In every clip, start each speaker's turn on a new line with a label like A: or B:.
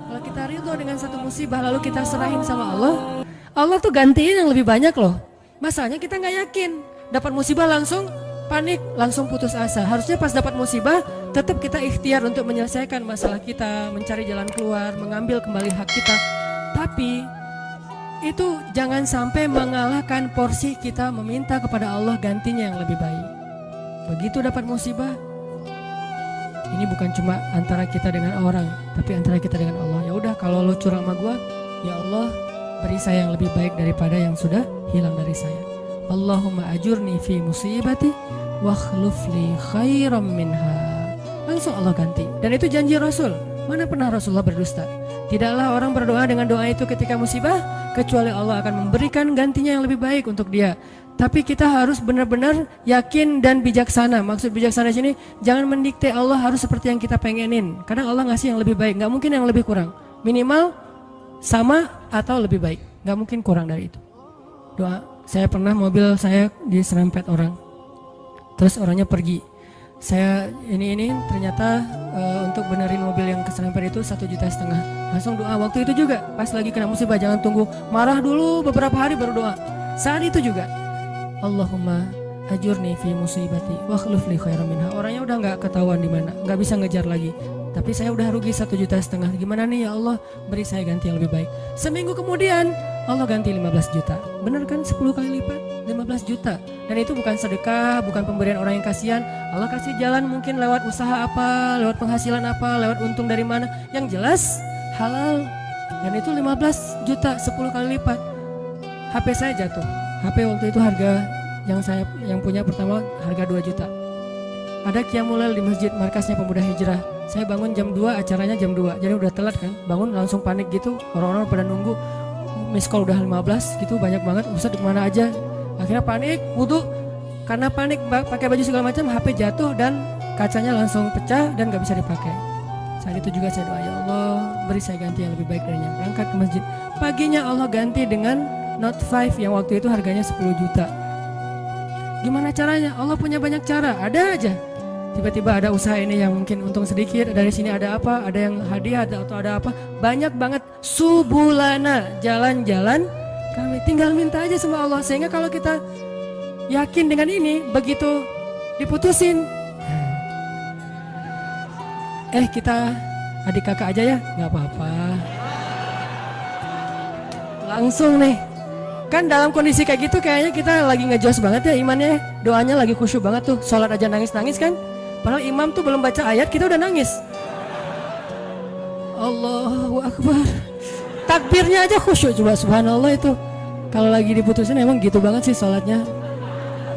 A: Kalau kita ridho dengan satu musibah lalu kita serahin sama Allah, Allah tuh gantiin yang lebih banyak loh. Masalahnya kita nggak yakin. Dapat musibah langsung panik, langsung putus asa. Harusnya pas dapat musibah tetap kita ikhtiar untuk menyelesaikan masalah kita, mencari jalan keluar, mengambil kembali hak kita. Tapi itu jangan sampai mengalahkan porsi kita meminta kepada Allah gantinya yang lebih baik. Begitu dapat musibah, ini bukan cuma antara kita dengan orang, tapi antara kita dengan Allah. Ya udah, kalau lo curang sama gua, ya Allah beri saya yang lebih baik daripada yang sudah hilang dari saya. Allahumma ajurni fi musibati wa khlufli khairam minha. Langsung Allah ganti. Dan itu janji Rasul. Mana pernah Rasulullah berdusta? Tidaklah orang berdoa dengan doa itu ketika musibah, kecuali Allah akan memberikan gantinya yang lebih baik untuk dia. Tapi kita harus benar-benar yakin dan bijaksana. Maksud bijaksana di sini, jangan mendikte Allah harus seperti yang kita pengenin. Kadang Allah ngasih yang lebih baik, nggak mungkin yang lebih kurang. Minimal sama atau lebih baik, nggak mungkin kurang dari itu. Doa, saya pernah mobil saya diserempet orang, terus orangnya pergi. Saya ini ternyata untuk benerin mobil yang keserempet itu 1,5 juta. Langsung doa waktu itu juga, pas lagi kena musibah, jangan tunggu marah dulu beberapa hari baru doa. Saat itu juga, Allahumma ajurni fi musibati wa khluf li khairan minha. Orangnya udah nggak ketahuan di mana, nggak bisa ngejar lagi. Tapi saya udah rugi 1,5 juta. Gimana nih ya Allah, beri saya ganti yang lebih baik. Seminggu kemudian Allah ganti 15 juta. Benar kan, 10 kali lipat 15 juta. Dan itu bukan sedekah, bukan pemberian orang yang kasihan. Allah kasih jalan mungkin lewat usaha apa, lewat penghasilan apa, lewat untung dari mana. Yang jelas halal. Dan itu 15 juta 10 kali lipat. HP saya jatuh. HP waktu itu harga yang punya pertama harga 2 juta. Ada qiyamul lail di masjid markasnya Pemuda Hijrah. Saya bangun jam 2, acaranya jam 2. Jadi udah telat kan. Bangun langsung panik gitu. Orang-orang pada nunggu. Miss call udah 15 gitu, banyak banget. Ustaz kemana aja? Akhirnya panik, wudu. Karena panik pakai baju segala macam, HP jatuh dan kacanya langsung pecah dan gak bisa dipakai. Saat itu juga saya doa, ya Allah beri saya ganti yang lebih baik darinya. Berangkat ke masjid. Paginya Allah ganti dengan Note 5 yang waktu itu harganya 10 juta. Gimana caranya? Allah punya banyak cara, ada aja. Tiba-tiba ada usaha ini yang mungkin untung sedikit, dari sini ada apa, ada yang hadiah atau ada apa. Banyak banget subulana, jalan-jalan kami tinggal minta aja sama Allah. Sehingga kalau kita yakin dengan ini, begitu diputusin, kita adik kakak aja ya, gak apa-apa. Langsung nih. Kan dalam kondisi kayak gitu kayaknya kita lagi ngejos banget ya imannya. Doanya lagi khusyuk banget tuh. Sholat aja nangis-nangis kan. Padahal imam tuh belum baca ayat kita udah nangis. Allahu Akbar. Takbirnya aja khusyuk, coba subhanallah itu. Kalau lagi diputusin emang gitu banget sih sholatnya.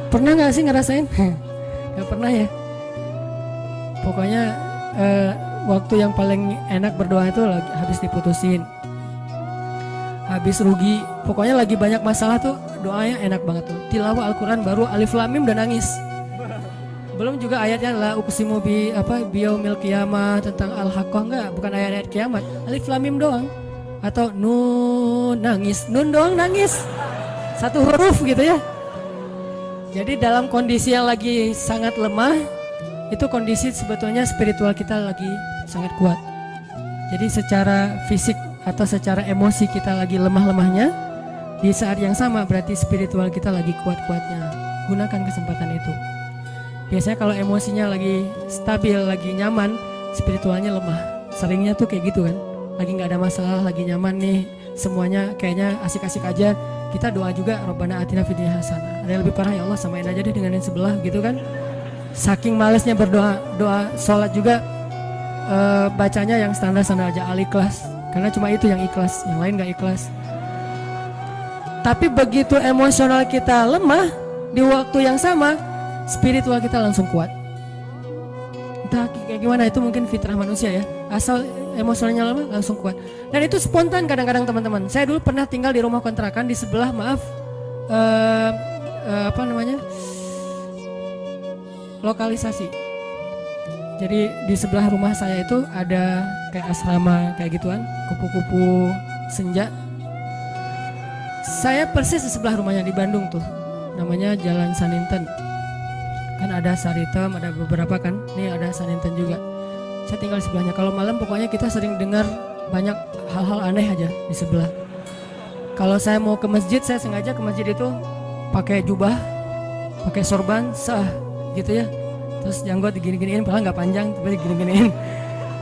A: Pernah gak sih ngerasain? Gak pernah ya. Pokoknya waktu yang paling enak berdoa itu lagi habis diputusin, habis rugi, pokoknya lagi banyak masalah tuh doanya enak banget tuh. Tilawah Al-Quran baru Alif Lam Mim udah nangis. Belum juga ayatnya la uqsimu biyaumil qiyamah tentang al-haqqah, enggak, bukan ayat-ayat kiamat. Alif Lam Mim doang. Atau nun nangis, nun doang nangis. Satu huruf gitu ya. Jadi dalam kondisi yang lagi sangat lemah, itu kondisi sebetulnya spiritual kita lagi sangat kuat. Jadi secara fisik atau secara emosi kita lagi lemah-lemahnya, di saat yang sama berarti spiritual kita lagi kuat-kuatnya. Gunakan kesempatan itu. Biasanya kalau emosinya lagi stabil, lagi nyaman, spiritualnya lemah. Seringnya tuh kayak gitu kan. Lagi gak ada masalah, lagi nyaman nih, semuanya kayaknya asik-asik aja. Kita doa juga Rabbana atina fid dunya hasanah. Ada yang lebih parah, ya Allah samain aja deh dengan yang sebelah gitu kan. Saking malesnya berdoa, doa sholat juga bacanya yang standar-standar aja, Al-Ikhlas. Karena cuma itu yang ikhlas, yang lain gak ikhlas. Tapi begitu emosional kita lemah, di waktu yang sama spiritual kita langsung kuat. Entah kayak gimana, itu mungkin fitrah manusia ya. Asal emosionalnya lemah langsung kuat. Dan itu spontan kadang-kadang teman-teman. Saya dulu pernah tinggal di rumah kontrakan di sebelah, lokalisasi. Jadi di sebelah rumah saya itu ada kayak asrama kayak gituan, kupu-kupu senja. Saya persis di sebelah rumahnya di Bandung tuh. Namanya Jalan Saninten. Kan ada Saritem, ada beberapa kan. Nih ada Saninten juga. Saya tinggal di sebelahnya. Kalau malam pokoknya kita sering dengar banyak hal-hal aneh aja di sebelah. Kalau saya mau ke masjid, saya sengaja ke masjid itu pakai jubah, pakai sorban, gitu ya. Terus janggut digini-giniin, padahal nggak panjang, tapi digini-giniin.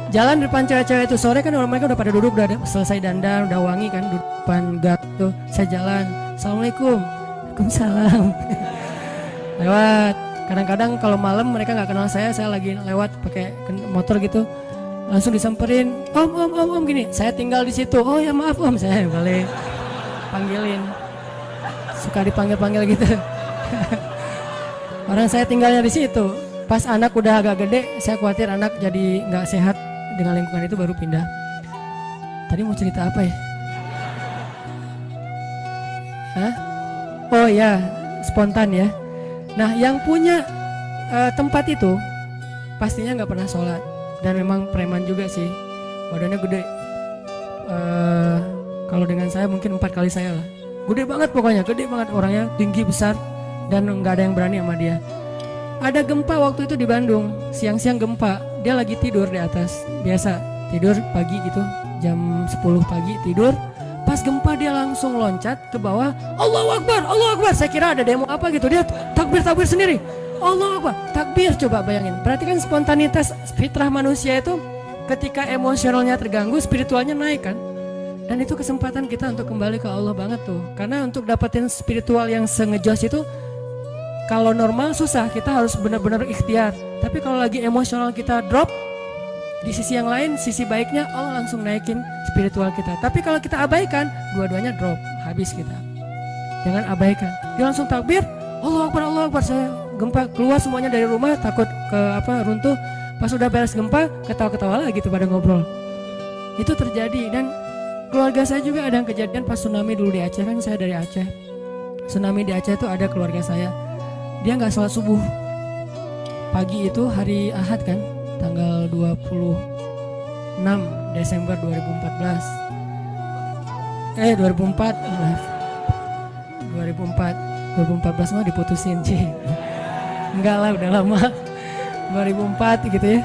A: Jalan depan cewek-cewek itu sore kan mereka udah pada duduk, udah selesai dandan, udah wangi kan, duduk depan gak tuh. Saya jalan, assalamualaikum, waalaikumsalam. Lewat. Kadang-kadang kalau malam mereka nggak kenal saya lagi lewat pakai motor gitu, langsung disamperin, om gini. Saya tinggal di situ. Oh ya maaf om, saya balik panggilin. Suka dipanggil-panggil gitu. Orang saya tinggalnya di situ. Pas anak udah agak gede, saya khawatir anak jadi nggak sehat dengan lingkungan itu, baru pindah. Tadi mau cerita apa ya? Hah? Oh ya, spontan ya. Nah, yang punya tempat itu pastinya nggak pernah sholat dan memang preman juga sih. Badannya gede. Kalau dengan saya mungkin 4 kali saya lah. Gede banget pokoknya, gede banget orangnya, tinggi besar dan nggak ada yang berani sama dia. Ada gempa waktu itu di Bandung, siang-siang gempa, dia lagi tidur di atas, biasa tidur pagi gitu, jam 10 pagi tidur. Pas gempa dia langsung loncat ke bawah, Allahu Akbar, Allahu Akbar. Saya kira ada demo apa gitu, dia takbir sendiri, Allahu Akbar, takbir. Coba bayangin, perhatikan spontanitas fitrah manusia itu, ketika emosionalnya terganggu, spiritualnya naik kan. Dan itu kesempatan kita untuk kembali ke Allah banget tuh, karena untuk dapetin spiritual yang sengejos itu, kalau normal susah, kita harus benar-benar ikhtiar. Tapi kalau lagi emosional kita drop, di sisi yang lain, sisi baiknya Allah langsung naikin spiritual kita. Tapi kalau kita abaikan, dua-duanya drop, habis kita. Jangan abaikan. Dia langsung takbir, Allahu Akbar, Allahu Akbar. Saya gempa, keluar semuanya dari rumah, takut runtuh. Pas udah beres gempa, ketawa-ketawa lagi gitu pada ngobrol. Itu terjadi. Dan keluarga saya juga ada yang kejadian pas tsunami dulu di Aceh, kan saya dari Aceh. Tsunami di Aceh itu ada keluarga saya. Dia nggak sholat subuh pagi itu, hari Ahad kan, tanggal 26 Desember 2014. 2014 mah diputusin sih. Enggak lah, udah lama. 2004 gitu ya.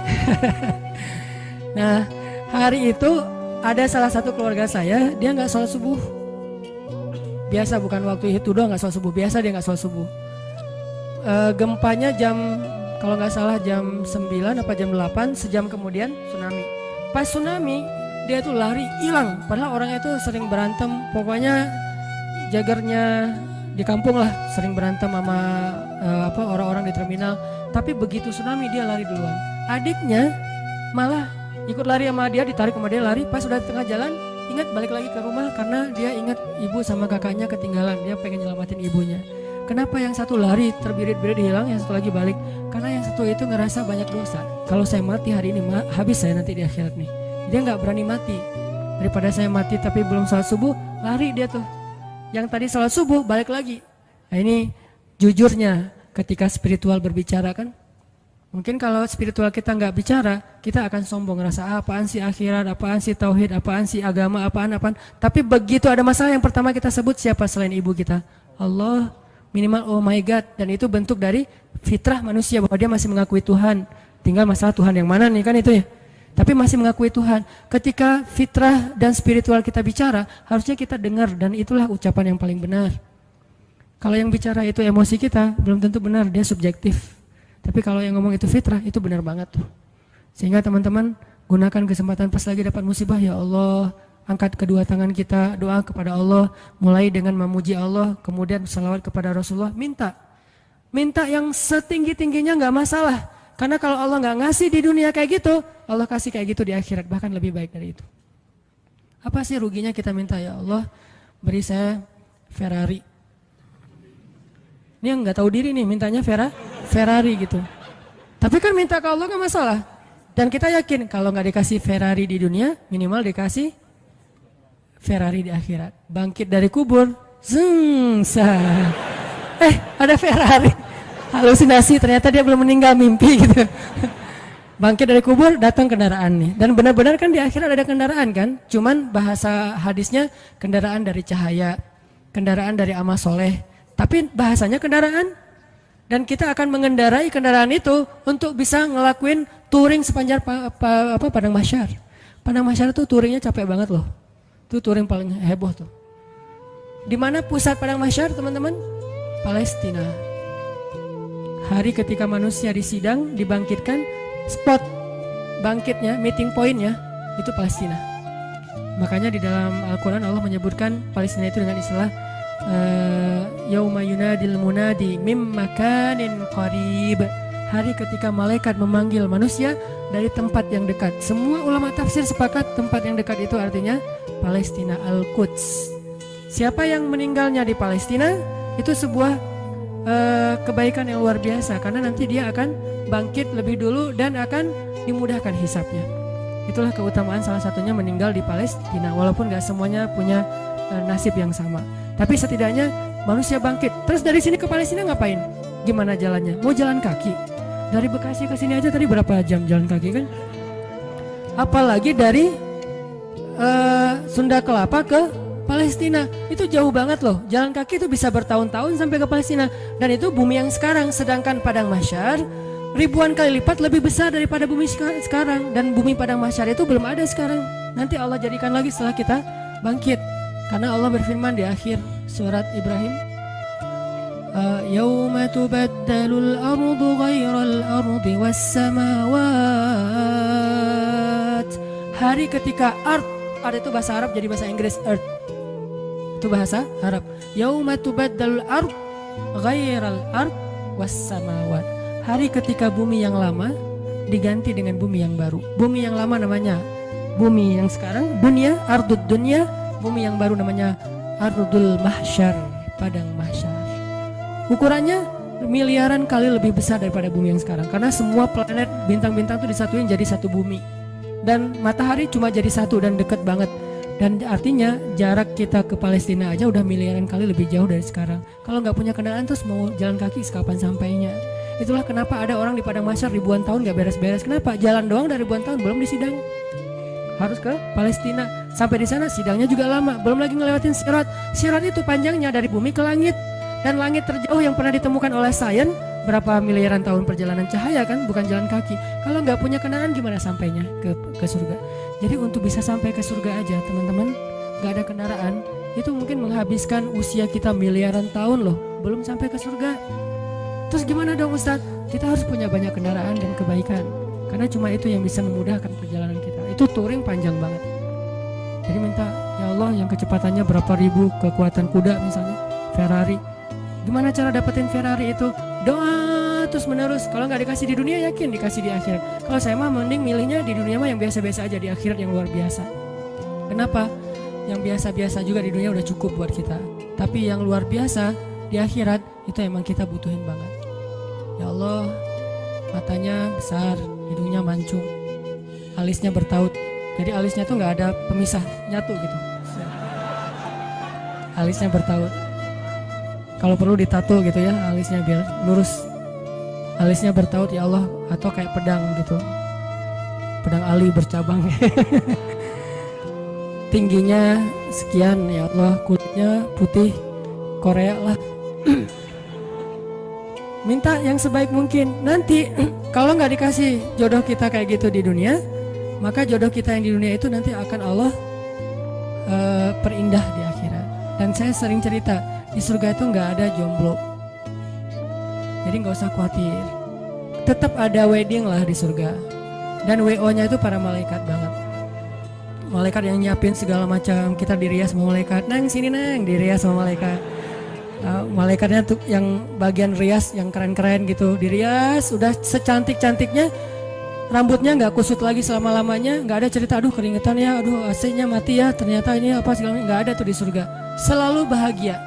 A: Nah, hari itu ada salah satu keluarga saya, dia nggak sholat subuh. Biasa, bukan waktu itu doang nggak sholat subuh, biasa dia nggak sholat subuh. Gempanya kalau nggak salah jam 9 apa jam 8, sejam kemudian tsunami. Pas tsunami dia tuh lari hilang, padahal orangnya itu sering berantem, pokoknya jagernya di kampung lah, sering berantem sama orang-orang di terminal. Tapi begitu tsunami dia lari duluan. Adiknya malah ikut lari sama dia, ditarik sama dia lari. Pas udah tengah jalan ingat balik lagi ke rumah karena dia ingat ibu sama kakaknya ketinggalan, dia pengen nyelamatin ibunya. Kenapa yang satu lari terbirit-birit hilang, yang satu lagi balik? Karena yang satu itu ngerasa banyak dosa. Kalau saya mati hari ini, habis saya nanti di akhirat nih. Dia nggak berani mati. Daripada saya mati tapi belum sholat subuh, lari dia tuh. Yang tadi sholat subuh balik lagi. Nah ini jujurnya ketika spiritual berbicara kan. Mungkin kalau spiritual kita nggak bicara, kita akan sombong, ngerasa apaan sih akhirat, apaan sih tauhid, apaan sih agama, apaan. Tapi begitu ada masalah, yang pertama kita sebut siapa selain ibu kita? Allah. Minimal oh my God. Dan itu bentuk dari fitrah manusia bahwa dia masih mengakui Tuhan. Tinggal masalah Tuhan yang mana nih kan itu ya. Tapi masih mengakui Tuhan. Ketika fitrah dan spiritual kita bicara, harusnya kita dengar, dan itulah ucapan yang paling benar. Kalau yang bicara itu emosi kita, belum tentu benar, dia subjektif. Tapi kalau yang ngomong itu fitrah, itu benar banget tuh. Sehingga teman-teman gunakan kesempatan pas lagi dapat musibah, ya Allah, angkat kedua tangan kita, doa kepada Allah, mulai dengan memuji Allah, kemudian salawat kepada Rasulullah, minta yang setinggi-tingginya nggak masalah, karena kalau Allah nggak ngasih di dunia kayak gitu, Allah kasih kayak gitu di akhirat, bahkan lebih baik dari itu. Apa sih ruginya kita minta, ya Allah beri saya Ferrari? Ini yang nggak tahu diri nih, mintanya Ferrari gitu. Tapi kan minta ke Allah nggak masalah, dan kita yakin kalau nggak dikasih Ferrari di dunia, minimal dikasih Ferrari di akhirat. Bangkit dari kubur, ada Ferrari. Halusinasi, ternyata dia belum meninggal, mimpi gitu. Bangkit dari kubur, datang kendaraan nih. Dan benar-benar kan di akhirat ada kendaraan kan. Cuman bahasa hadisnya kendaraan dari cahaya, kendaraan dari amal soleh. Tapi bahasanya kendaraan. Dan kita akan mengendarai kendaraan itu untuk bisa ngelakuin touring sepanjang padang mahsyar. Padang Mahsyar tuh touringnya capek banget loh. Itu touring paling heboh tuh. Di mana pusat Padang Mahsyar teman-teman? Palestina. Hari ketika manusia disidang, dibangkitkan, spot bangkitnya, meeting pointnya itu Palestina. Makanya di dalam Al-Quran Allah menyebutkan Palestina itu dengan istilah Yauma yunadil munadi mim makanin qarib. Hari ketika malaikat memanggil manusia dari tempat yang dekat. Semua ulama tafsir sepakat tempat yang dekat itu artinya Palestina, Al-Quds. Siapa yang meninggalnya di Palestina itu sebuah kebaikan yang luar biasa, karena nanti dia akan bangkit lebih dulu dan akan dimudahkan hisabnya. Itulah keutamaan salah satunya meninggal di Palestina, walaupun gak semuanya punya nasib yang sama. Tapi setidaknya manusia bangkit. Terus dari sini ke Palestina ngapain? Gimana jalannya? Mau jalan kaki? Dari Bekasi ke sini aja tadi berapa jam jalan kaki kan? Apalagi dari Sunda Kelapa ke Palestina, itu jauh banget loh. Jalan kaki itu bisa bertahun-tahun sampai ke Palestina. Dan itu bumi yang sekarang. Sedangkan Padang Mahsyar ribuan kali lipat lebih besar daripada bumi sekarang. Dan bumi Padang Mahsyar itu belum ada sekarang. Nanti Allah jadikan lagi setelah kita bangkit. Karena Allah berfirman di akhir surat Ibrahim, Yauma tubaddalul ardu ghairal ardi was samawat. Hari ketika ard itu bahasa Arab jadi bahasa Inggris, earth itu bahasa Arab. Yauma tubaddalul ard ghairal ard was samawat. Hari ketika bumi yang lama diganti dengan bumi yang baru. Bumi yang lama namanya bumi yang sekarang, dunia, ardud dunia. Bumi yang baru namanya Ardul Mahsyar, Padang Mahsyar. Ukurannya miliaran kali lebih besar daripada bumi yang sekarang. Karena semua planet, bintang-bintang itu disatuin jadi satu bumi. Dan matahari cuma jadi satu dan deket banget. Dan artinya jarak kita ke Palestina aja udah miliaran kali lebih jauh dari sekarang. Kalau nggak punya kendaraan terus mau jalan kaki kapan sampainya. Itulah kenapa ada orang di Padang Mahsyar ribuan tahun gak beres-beres. Kenapa? Jalan doang dari ribuan tahun belum disidang. Harus ke Palestina. Sampai di sana sidangnya juga lama. Belum lagi ngelewatin Sirat. Sirat itu panjangnya dari bumi ke langit. Dan langit terjauh yang pernah ditemukan oleh sains berapa miliaran tahun perjalanan cahaya kan, bukan jalan kaki. Kalau nggak punya kendaraan gimana sampainya ke surga? Jadi untuk bisa sampai ke surga aja teman-teman, nggak ada kendaraan itu mungkin menghabiskan usia kita miliaran tahun loh. Belum sampai ke surga. Terus gimana dong Ustadz? Kita harus punya banyak kendaraan dan kebaikan. Karena cuma itu yang bisa memudahkan perjalanan kita. Itu touring panjang banget. Jadi minta, ya Allah yang kecepatannya berapa ribu kekuatan kuda misalnya, Ferrari. Gimana cara dapetin Ferrari itu? Doa terus menerus. Kalau nggak dikasih di dunia yakin dikasih di akhirat. Kalau saya mah mending milihnya di dunia mah yang biasa-biasa aja, di akhirat yang luar biasa. Kenapa? Yang biasa-biasa juga di dunia udah cukup buat kita. Tapi yang luar biasa di akhirat itu emang kita butuhin banget. Ya Allah, matanya besar, hidungnya mancung, alisnya bertaut. Jadi alisnya tuh nggak ada pemisah, nyatu gitu. Alisnya bertaut. Kalau perlu ditato gitu ya, alisnya biar lurus. Alisnya bertaut ya Allah, atau kayak pedang gitu. Pedang ali bercabang. Tingginya sekian ya Allah, kulitnya putih Korea lah. Minta yang sebaik mungkin. Nanti kalau nggak dikasih jodoh kita kayak gitu di dunia, maka jodoh kita yang di dunia itu nanti akan Allah perindah di akhirat. Dan saya sering cerita, di surga itu nggak ada jomblo. Jadi nggak usah khawatir. Tetap ada wedding lah di surga. Dan WO-nya itu para malaikat banget. Malaikat yang nyiapin segala macam. Kita dirias sama malaikat. Nang sini nang, dirias sama malaikat. Malaikatnya tuh yang bagian rias yang keren-keren gitu, dirias udah secantik-cantiknya, rambutnya nggak kusut lagi selama-lamanya, nggak ada cerita aduh keringetan ya, aduh AC-nya mati ya, ternyata ini apa segala, nggak ada tuh di surga. Selalu bahagia.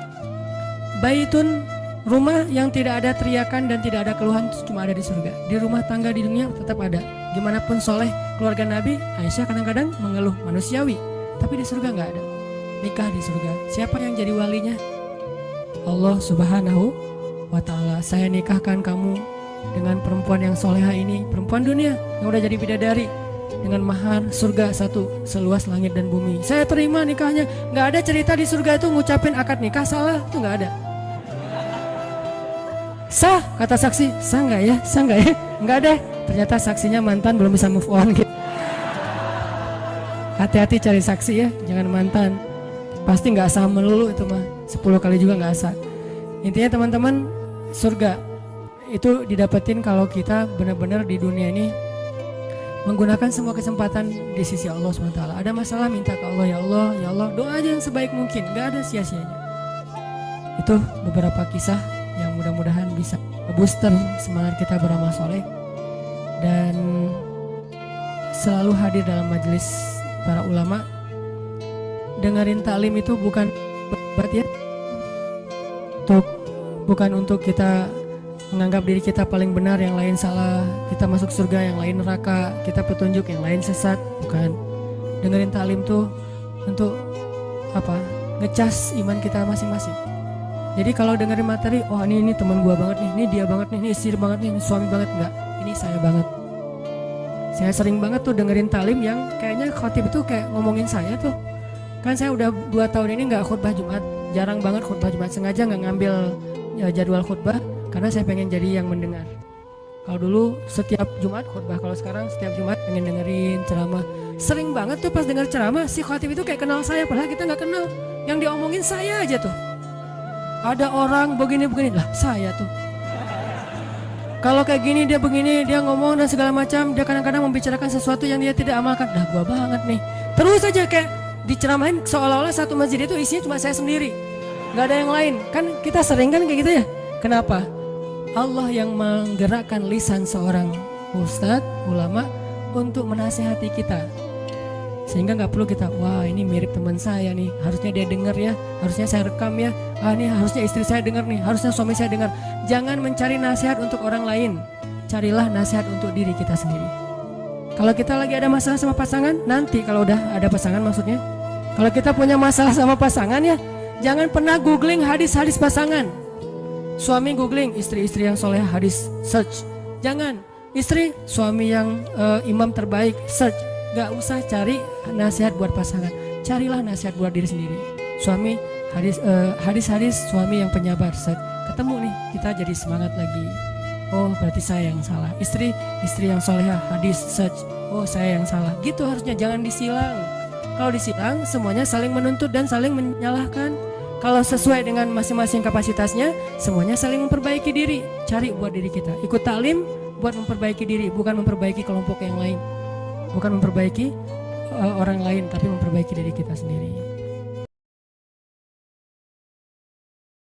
A: Baitun, rumah yang tidak ada teriakan dan tidak ada keluhan, cuma ada di surga. Di rumah tangga di dunia tetap ada. Gimana pun soleh keluarga Nabi, Aisyah kadang-kadang mengeluh manusiawi, tapi di surga nggak ada. Nikah di surga, siapa yang jadi walinya? Allah Subhanahu wa ta'ala. Saya nikahkan kamu dengan perempuan yang soleha ini, perempuan dunia yang udah jadi bidadari, dengan mahar surga satu seluas langit dan bumi. Saya terima nikahnya. Gak ada cerita di surga itu ngucapin akad nikah salah, itu gak ada. Sah kata saksi, sah gak ya? Sah gak ya? Gak ada. Ternyata saksinya mantan belum bisa move on gitu. Hati-hati cari saksi ya, jangan mantan. Pasti nggak sah melulu itu mah, 10 kali juga nggak sah. Intinya teman-teman, surga itu didapetin kalau kita benar-benar di dunia ini menggunakan semua kesempatan di sisi Allah SWT. Ada masalah minta ke Allah, ya Allah, ya Allah, doa aja yang sebaik mungkin, gak ada sia-sianya. Itu beberapa kisah yang mudah-mudahan bisa booster semangat kita beramal soleh dan selalu hadir dalam majelis para ulama. Dengerin taklim itu bukan obat ya, bukan untuk kita menganggap diri kita paling benar, yang lain salah, kita masuk surga, yang lain neraka, kita petunjuk, yang lain sesat. Bukan. Dengerin taklim tuh untuk apa? Ngecas iman kita masing-masing. Jadi kalau dengerin materi, oh ini teman gua banget nih, ini dia banget nih, ini istri banget nih, ini suami banget, enggak. Ini saya banget. Saya sering banget tuh dengerin taklim yang kayaknya khotib itu kayak ngomongin saya tuh. Kan saya udah 2 tahun ini nggak khutbah Jumat, jarang banget khutbah Jumat, sengaja nggak ngambil jadwal khutbah karena saya pengen jadi yang mendengar. Kalau dulu setiap Jumat khutbah, kalau sekarang setiap Jumat pengen dengerin ceramah. Sering banget tuh pas denger ceramah si khatib itu kayak kenal saya, padahal kita nggak kenal. Yang diomongin saya aja tuh. Ada orang begini-begini, lah saya tuh. Kalau kayak gini dia begini, dia ngomong dan segala macam, dia kadang-kadang membicarakan sesuatu yang dia tidak amalkan. Dah gua banget nih. Terus aja kayak diceramahin seolah-olah satu masjid itu isinya cuma saya sendiri. Nggak ada yang lain. Kan kita sering kan kayak gitu ya. Kenapa? Allah yang menggerakkan lisan seorang ustadz, ulama untuk menasihati kita. Sehingga nggak perlu kita, wah ini mirip teman saya nih, harusnya dia dengar ya, harusnya saya rekam ya, ini harusnya istri saya dengar nih, harusnya suami saya dengar. Jangan mencari nasihat untuk orang lain, carilah nasihat untuk diri kita sendiri. Kalau kita lagi ada masalah sama pasangan, nanti kalau udah ada pasangan maksudnya, kalau kita punya masalah sama pasangan ya, jangan pernah googling hadis-hadis pasangan. Suami googling istri-istri yang soleh hadis, search. Jangan istri suami yang imam terbaik, search. Gak usah cari nasihat buat pasangan, carilah nasihat buat diri sendiri. Suami hadis-hadis suami yang penyabar, search. Ketemu nih, kita jadi semangat lagi. Oh berarti saya yang salah. Istri yang solehah hadis, search. Oh saya yang salah. Gitu harusnya, jangan disilang. Kalau disilang semuanya saling menuntut dan saling menyalahkan. Kalau sesuai dengan masing-masing kapasitasnya, semuanya saling memperbaiki diri. Cari buat diri kita. Ikut taklim buat memperbaiki diri, bukan memperbaiki kelompok yang lain. Bukan memperbaiki orang lain, tapi memperbaiki diri kita sendiri.